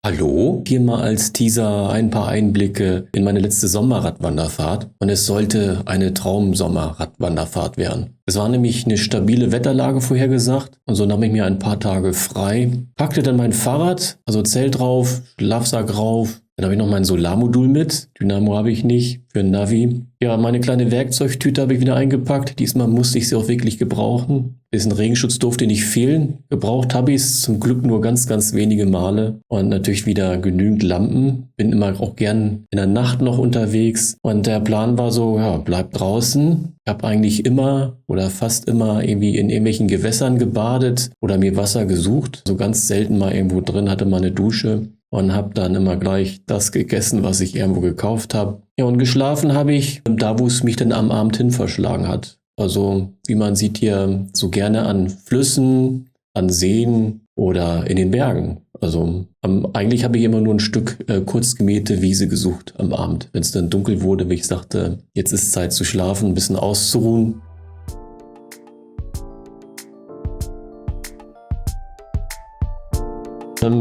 Hallo, hier mal als Teaser ein paar Einblicke in meine letzte Sommerradwanderfahrt. Und es sollte eine Traum-Sommerradwanderfahrt werden. Es war nämlich eine stabile Wetterlage vorhergesagt und so nahm ich mir ein paar Tage frei, packte dann mein Fahrrad, also Zelt drauf, Schlafsack rauf, dann habe ich noch mein Solarmodul mit, Dynamo habe ich nicht, für ein Navi. Ja, meine kleine Werkzeugtüte habe ich wieder eingepackt, diesmal musste ich sie auch wirklich gebrauchen. Bisschen Regenschutz durfte nicht fehlen. Gebraucht habe ich es zum Glück nur ganz wenige Male. Und natürlich wieder genügend Lampen. Bin immer auch gern in der Nacht noch unterwegs. Und der Plan war so, ja, bleib draußen. Ich habe eigentlich immer oder fast immer irgendwie in irgendwelchen Gewässern gebadet oder mir Wasser gesucht. So ganz selten mal irgendwo drin, hatte mal eine Dusche. Und habe dann immer gleich das gegessen, was ich irgendwo gekauft habe. Ja, und geschlafen habe ich da, wo es mich dann am Abend hin verschlagen hat. Also, wie man sieht hier so gerne an Flüssen, an Seen oder in den Bergen. Also eigentlich habe ich immer nur ein Stück kurz gemähte Wiese gesucht am Abend, wenn es dann dunkel wurde, wie ich sagte, jetzt ist Zeit zu schlafen, ein bisschen auszuruhen.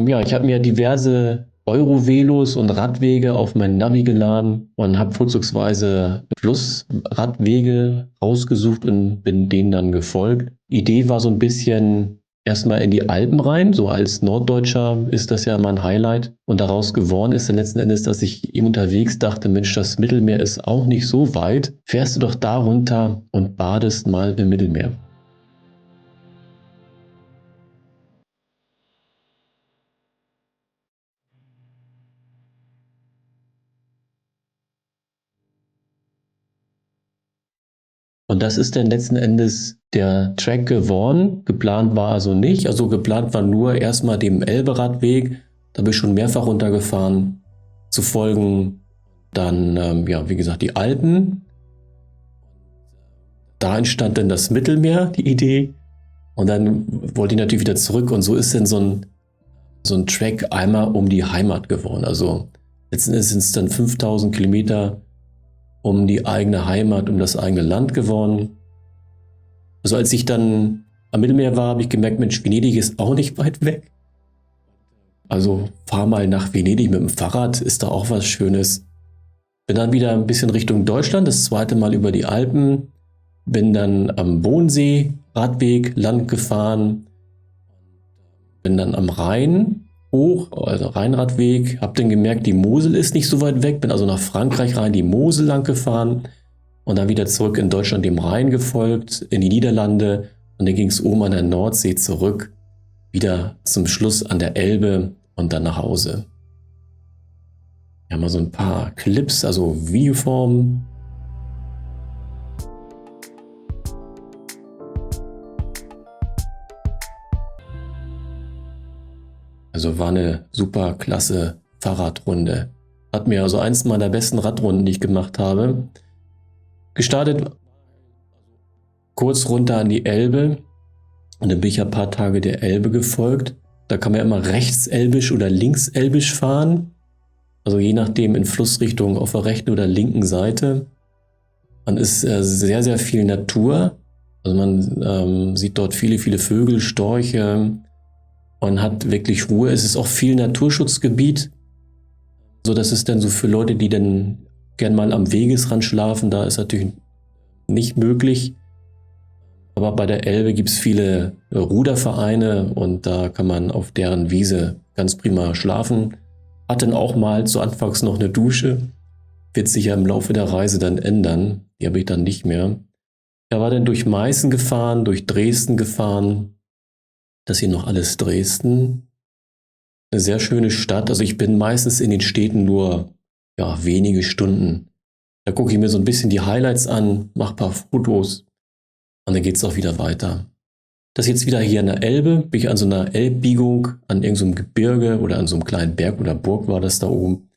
Ja, ich habe mir diverse Eurovelos und Radwege auf mein Navi geladen und habe vorzugsweise Flussradwege rausgesucht und bin denen dann gefolgt. Idee war so ein bisschen erstmal in die Alpen rein, so als Norddeutscher ist das ja mein Highlight. Und daraus geworden ist dann letzten Endes, dass ich eben unterwegs dachte, Mensch, das Mittelmeer ist auch nicht so weit. Fährst du doch da runter und badest mal im Mittelmeer. Und das ist dann letzten Endes der Track geworden. Geplant war also nicht. Also geplant war nur erstmal dem Elberadweg. Da bin ich schon mehrfach runtergefahren. Zu folgen dann, ja, wie gesagt, die Alpen. Da entstand dann das Mittelmeer, die Idee. Und dann wollte ich natürlich wieder zurück. Und so ist dann so ein Track einmal um die Heimat geworden. Also letzten Endes sind es dann 5000 Kilometer um die eigene Heimat, um das eigene Land geworden. Also als ich dann am Mittelmeer war, habe ich gemerkt, Mensch, Venedig ist auch nicht weit weg. Also fahr mal nach Venedig mit dem Fahrrad, ist da auch was Schönes. Bin dann wieder ein bisschen Richtung Deutschland, das zweite Mal über die Alpen. Bin dann am Bodensee Radweg lang gefahren. Bin dann am Rhein hoch, also Rheinradweg. Hab dann gemerkt, die Mosel ist nicht so weit weg. Bin also nach Frankreich rein, die Mosel lang gefahren. Und dann wieder zurück in Deutschland dem Rhein gefolgt, in die Niederlande. Und dann ging es oben an der Nordsee zurück, wieder zum Schluss an der Elbe und dann nach Hause. Wir haben mal so ein paar Clips, also Videoformen. Also war eine super klasse Fahrradrunde. Hat mir also eins meiner besten Radrunden, die ich gemacht habe. Gestartet kurz runter an die Elbe und dann bin ich ein paar Tage der Elbe gefolgt. Da kann man ja immer rechtselbisch oder linkselbisch fahren. Also je nachdem in Flussrichtung auf der rechten oder linken Seite. Man ist sehr viel Natur. Also man sieht dort viele Vögel, Storche. Man hat wirklich Ruhe. Es ist auch viel Naturschutzgebiet. So dass es dann so für Leute, die dann gern mal am Wegesrand schlafen, da ist natürlich nicht möglich. Aber bei der Elbe gibt es viele Rudervereine und da kann man auf deren Wiese ganz prima schlafen. Hat dann auch mal zu Anfangs noch eine Dusche. Wird sich ja im Laufe der Reise dann ändern. Die habe ich dann nicht mehr. Er war dann durch Meißen gefahren, durch Dresden gefahren. Das hier noch alles Dresden. Eine sehr schöne Stadt. Also ich bin meistens in den Städten nur ja, wenige Stunden. Da gucke ich mir so ein bisschen die Highlights an, mache ein paar Fotos und dann geht es auch wieder weiter. Das ist jetzt wieder hier an der Elbe, bin ich an so einer Elbbiegung, an irgendeinem Gebirge oder an so einem kleinen Berg oder Burg war das da oben.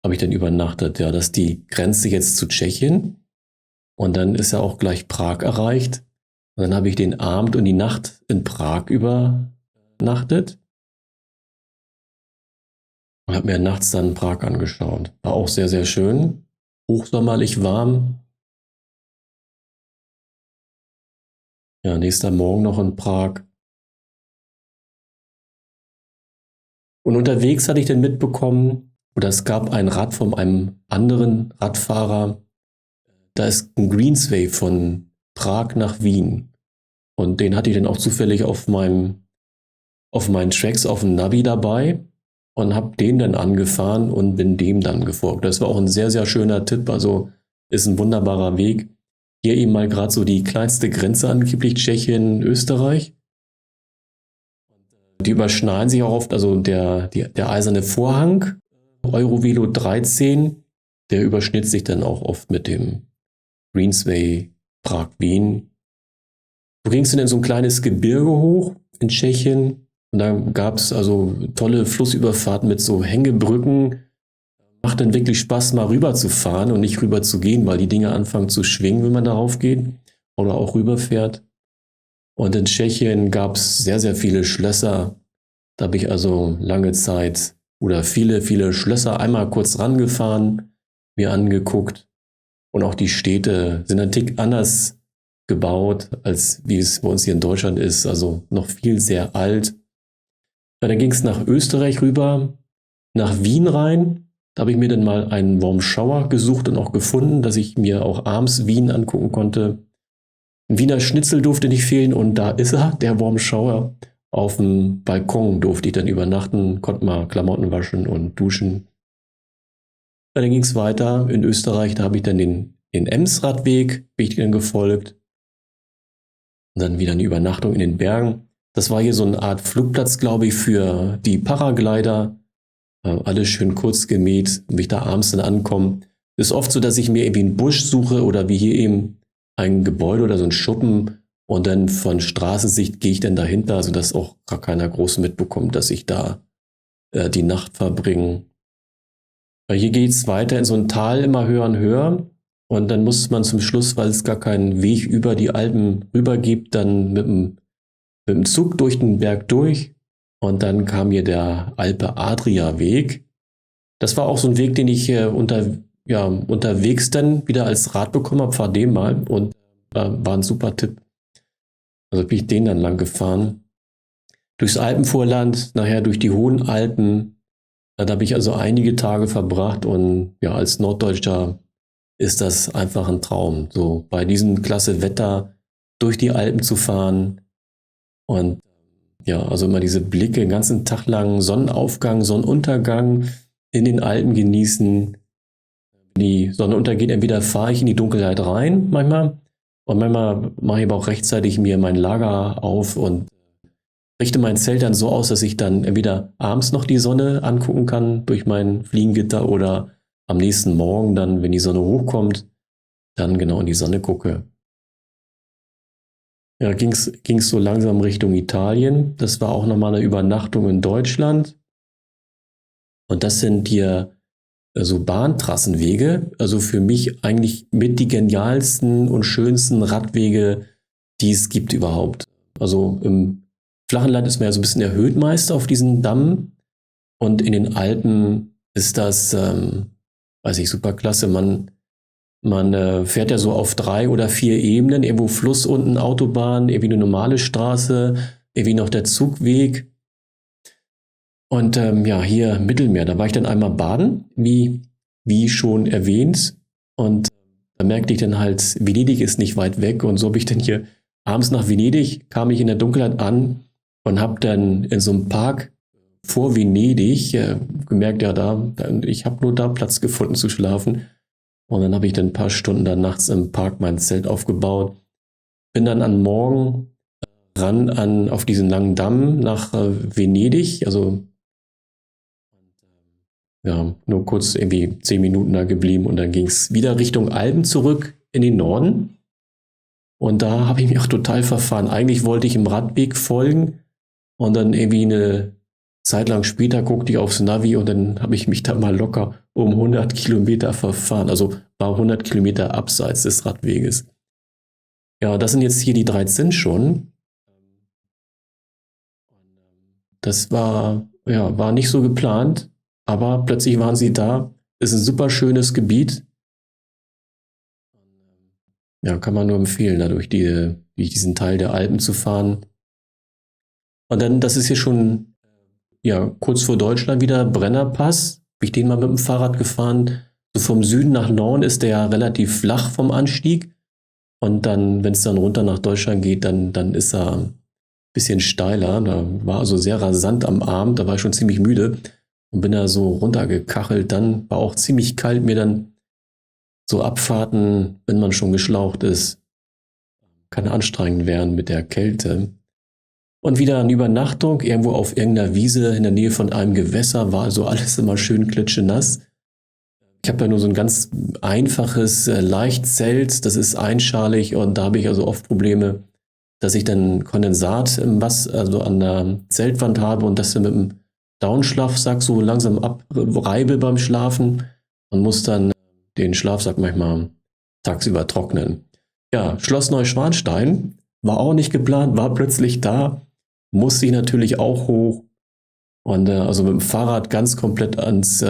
Habe ich dann übernachtet. Ja, das ist die Grenze jetzt zu Tschechien. Und dann ist ja auch gleich Prag erreicht. Und dann habe ich den Abend und die Nacht in Prag übernachtet und habe mir nachts dann Prag angeschaut. War auch sehr schön. Hochsommerlich warm. Ja, nächster Morgen noch in Prag. Und unterwegs hatte ich dann mitbekommen, oder es gab ein Rad von einem anderen Radfahrer, da ist ein Greensway von Prag nach Wien. Und den hatte ich dann auch zufällig auf meinen Tracks auf dem Navi dabei und habe den dann angefahren und bin dem dann gefolgt. Das war auch ein sehr, sehr schöner Tipp. Also ist ein wunderbarer Weg. Hier eben mal gerade so die kleinste Grenze angeblich Tschechien, Österreich. Die überschneiden sich auch oft, also der eiserne Vorhang, Eurovelo 13, der überschnitt sich dann auch oft mit dem Greensway Prag-Wien. Du gingst dann in so ein kleines Gebirge hoch in Tschechien und da gab es also tolle Flussüberfahrten mit so Hängebrücken. Macht dann wirklich Spaß, mal rüber zu fahren und nicht rüber zu gehen, weil die Dinge anfangen zu schwingen, wenn man darauf geht oder auch rüberfährt. Und in Tschechien gab es sehr, sehr viele Schlösser. Da habe ich also lange Zeit oder viele, viele Schlösser einmal kurz rangefahren, mir angeguckt. Und auch die Städte sind ein Tick anders gebaut, als wie es bei uns hier in Deutschland ist. Also noch viel sehr alt. Ja, dann ging es nach Österreich rüber, nach Wien rein. Da habe ich mir dann mal einen Warm Shower gesucht und auch gefunden, dass ich mir auch abends Wien angucken konnte. Ein Wiener Schnitzel durfte nicht fehlen und da ist er, der Warm Shower. Auf dem Balkon durfte ich dann übernachten, konnte mal Klamotten waschen und duschen. Dann ging es weiter in Österreich, da habe ich dann den Emsradweg, bin ich dann gefolgt. Und dann wieder eine Übernachtung in den Bergen. Das war hier so eine Art Flugplatz, glaube ich, für die Paraglider. Alles schön kurz gemäht, wenn ich da abends dann ankomme. Ist oft so, dass ich mir irgendwie einen Busch suche oder wie hier eben ein Gebäude oder so ein Schuppen und dann von Straßensicht gehe ich dann dahinter, sodass auch gar keiner groß mitbekommt, dass ich da die Nacht verbringe. Weil hier geht es weiter in so ein Tal immer höher und höher. Und dann muss man zum Schluss, weil es gar keinen Weg über die Alpen rüber gibt, dann mit dem Zug durch den Berg durch. Und dann kam hier der Alpe-Adria-Weg. Das war auch so ein Weg, den ich unterwegs dann wieder als Rat bekommen habe, fahr den mal. Und war ein super Tipp. Also bin ich den dann lang gefahren. Durchs Alpenvorland, nachher durch die hohen Alpen. Da habe ich also einige Tage verbracht und ja, als Norddeutscher ist das einfach ein Traum, so bei diesem klasse Wetter durch die Alpen zu fahren und ja, also immer diese Blicke den ganzen Tag lang, Sonnenaufgang, Sonnenuntergang in den Alpen genießen. Wenn die Sonne untergeht, entweder fahre ich in die Dunkelheit rein manchmal und manchmal mache ich aber auch rechtzeitig mir mein Lager auf und richte mein Zelt dann so aus, dass ich dann entweder abends noch die Sonne angucken kann durch mein Fliegengitter oder am nächsten Morgen dann, wenn die Sonne hochkommt, dann genau in die Sonne gucke. Ja, ging's so langsam Richtung Italien. Das war auch nochmal eine Übernachtung in Deutschland. Und das sind hier so Bahntrassenwege. Also für mich eigentlich mit die genialsten und schönsten Radwege, die es gibt überhaupt. Also im flachen Land ist man ja so ein bisschen erhöht meist auf diesen Damm. Und in den Alpen ist das, weiß ich, super klasse. Man fährt ja so auf 3 oder 4 Ebenen, irgendwo Fluss unten, Autobahn, irgendwie eine normale Straße, irgendwie noch der Zugweg. Und ja, hier Mittelmeer, da war ich dann einmal baden, wie schon erwähnt. Und da merkte ich dann halt, Venedig ist nicht weit weg. Und so habe ich dann hier abends nach Venedig, kam ich in der Dunkelheit an und habe dann in so einem Park vor Venedig gemerkt, ja, ich habe nur da Platz gefunden zu schlafen. Und dann habe ich dann ein paar Stunden dann nachts im Park mein Zelt aufgebaut. Bin dann am Morgen auf diesen langen Damm nach Venedig. Also ja, nur kurz irgendwie 10 Minuten da geblieben und dann ging es wieder Richtung Alpen zurück in den Norden. Und da habe ich mich auch total verfahren. Eigentlich wollte ich im Radweg folgen und dann irgendwie eine Zeit lang später guckte ich aufs Navi und dann habe ich mich da mal locker um 100 Kilometer verfahren. Also war 100 Kilometer abseits des Radweges. Ja, das sind jetzt hier die 13 schon. Das war nicht so geplant, aber plötzlich waren sie da. Ist ein super schönes Gebiet. Ja, kann man nur empfehlen, da durch diesen Teil der Alpen zu fahren. Und dann, das ist hier schon ja, kurz vor Deutschland wieder, Brennerpass, bin ich den mal mit dem Fahrrad gefahren. So vom Süden nach Norden ist der ja relativ flach vom Anstieg. Und dann, wenn es dann runter nach Deutschland geht, dann ist er ein bisschen steiler. Da war also sehr rasant am Abend, da war ich schon ziemlich müde und bin da so runtergekachelt. Dann war auch ziemlich kalt, mir dann so Abfahrten, wenn man schon geschlaucht ist, kann anstrengend werden mit der Kälte. Und wieder eine Übernachtung, irgendwo auf irgendeiner Wiese in der Nähe von einem Gewässer, war also alles immer schön klitschenass. Ich habe ja nur so ein ganz einfaches Leichtzelt, das ist einschalig und da habe ich also oft Probleme, dass ich dann Kondensat im Wasser, also an der Zeltwand habe und das dann mit dem Downschlafsack so langsam abreibe beim Schlafen und muss dann den Schlafsack manchmal tagsüber trocknen. Ja, Schloss Neuschwanstein war auch nicht geplant, war plötzlich da, musste ich natürlich auch hoch und also mit dem Fahrrad ganz komplett ans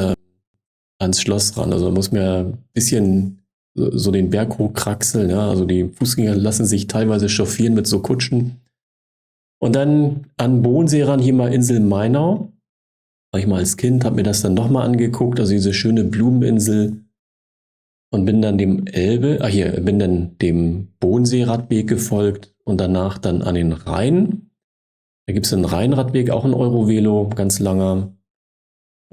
Schloss ran. Also da muss mir ein bisschen so den Berg hochkraxeln. Ja? Also die Fußgänger lassen sich teilweise chauffieren mit so Kutschen. Und dann an Bodensee ran, hier mal Insel Mainau. War ich mal als Kind, habe mir das dann nochmal angeguckt, also diese schöne Blumeninsel. Und bin dann bin dann dem Bodensee-Radweg gefolgt und danach dann an den Rhein. Da gibt es einen Rheinradweg, auch ein Eurovelo, ganz langer.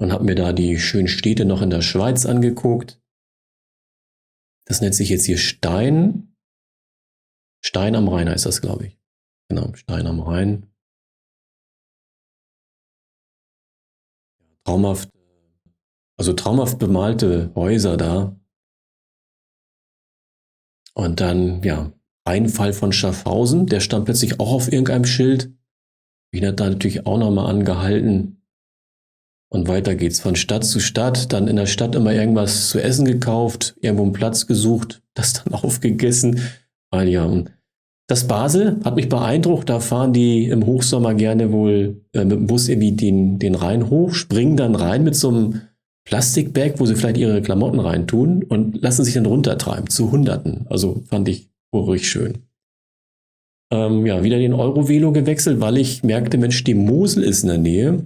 Und habe mir da die schönen Städte noch in der Schweiz angeguckt. Das nennt sich jetzt hier Stein. Stein am Rhein heißt das, glaube ich. Genau, Stein am Rhein. Traumhaft, also traumhaft bemalte Häuser da. Und dann, ja, Einfall von Schaffhausen, der stand plötzlich auch auf irgendeinem Schild. Ich habe da natürlich auch nochmal angehalten. Und weiter geht's von Stadt zu Stadt, dann in der Stadt immer irgendwas zu essen gekauft, irgendwo einen Platz gesucht, das dann aufgegessen. Weil ja, das Basel hat mich beeindruckt, da fahren die im Hochsommer gerne wohl mit dem Bus irgendwie den Rhein hoch, springen dann rein mit so einem Plastikbag, wo sie vielleicht ihre Klamotten reintun und lassen sich dann runtertreiben, zu Hunderten. Also fand ich ruhig schön. Ja, wieder den Eurovelo gewechselt, weil ich merkte, Mensch, die Mosel ist in der Nähe.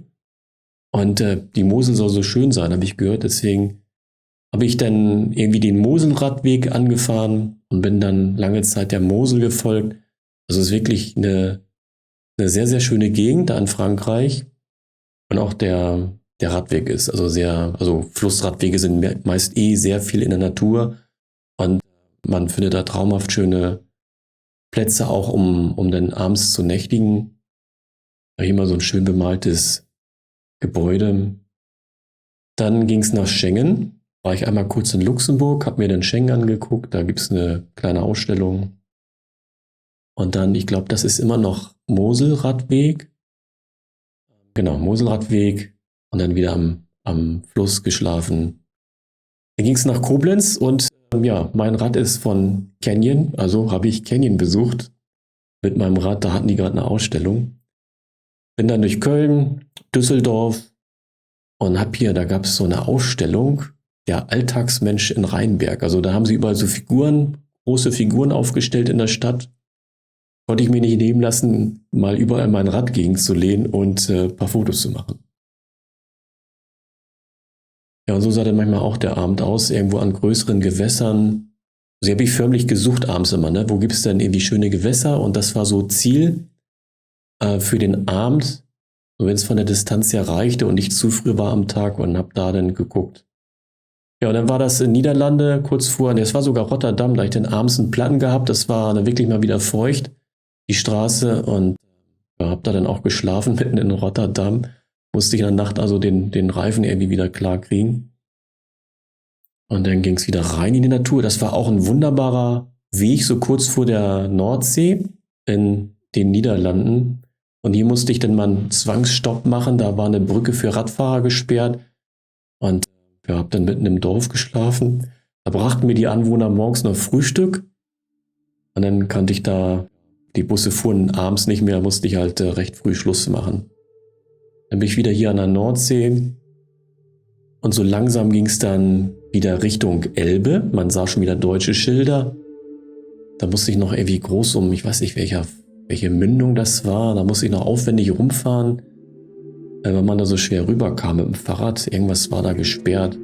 Und die Mosel soll so schön sein, habe ich gehört. Deswegen habe ich dann irgendwie den Moselradweg angefahren und bin dann lange Zeit der Mosel gefolgt. Also es ist wirklich eine sehr, sehr schöne Gegend da in Frankreich. Und auch der Radweg ist also Flussradwege sind meist sehr viel in der Natur. Und man findet da traumhaft schöne Plätze auch, um dann abends zu nächtigen. Da hier mal so ein schön bemaltes Gebäude. Dann ging es nach Schengen. War ich einmal kurz in Luxemburg, habe mir dann Schengen angeguckt. Da gibt es eine kleine Ausstellung. Und dann, ich glaube, das ist immer noch Moselradweg. Genau, Moselradweg. Und dann wieder am Fluss geschlafen. Dann ging es nach Koblenz und ja, mein Rad ist von Canyon. Also habe ich Canyon besucht mit meinem Rad. Da hatten die gerade eine Ausstellung. Bin dann durch Köln, Düsseldorf und da gab es so eine Ausstellung, der Alltagsmensch in Rheinberg. Also da haben sie überall so große Figuren aufgestellt in der Stadt. Konnte ich mir nicht nehmen lassen, mal überall mein Rad gegenzulehnen und ein paar Fotos zu machen. Ja, und so sah dann manchmal auch der Abend aus, irgendwo an größeren Gewässern. Also habe ich förmlich gesucht abends immer, ne? Wo gibt es denn irgendwie schöne Gewässer? Und das war so Ziel für den Abend, wenn es von der Distanz her reichte und nicht zu früh war am Tag, und habe da dann geguckt. Ja, und dann war das in Niederlande kurz vor, es war sogar Rotterdam, da ich dann abends einen Platten gehabt, das war dann wirklich mal wieder feucht, die Straße, und habe da dann auch geschlafen mitten in Rotterdam, musste ich in der Nacht also den Reifen irgendwie wieder klar kriegen. Und dann ging es wieder rein in die Natur, das war auch ein wunderbarer Weg, so kurz vor der Nordsee in den Niederlanden. Und hier musste ich dann mal einen Zwangsstopp machen. Da war eine Brücke für Radfahrer gesperrt. Und ich habe dann mitten im Dorf geschlafen. Da brachten mir die Anwohner morgens noch Frühstück. Und dann kannte ich die Busse fuhren abends nicht mehr, musste ich halt recht früh Schluss machen. Dann bin ich wieder hier an der Nordsee. Und so langsam ging es dann wieder Richtung Elbe. Man sah schon wieder deutsche Schilder. Da musste ich noch irgendwie ich weiß nicht welche Mündung das war, da musste ich noch aufwendig rumfahren. weil man da so schwer rüberkam mit dem Fahrrad. Irgendwas war da gesperrt.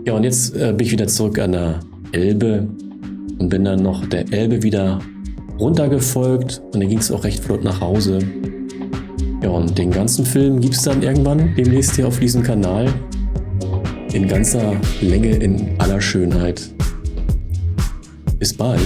Ja, und jetzt bin ich wieder zurück an der Elbe und bin dann noch der Elbe wieder runtergefolgt und dann ging es auch recht flott nach Hause. Ja, und den ganzen Film gibt es dann irgendwann demnächst hier auf diesem Kanal in ganzer Länge, in aller Schönheit. Bis bald.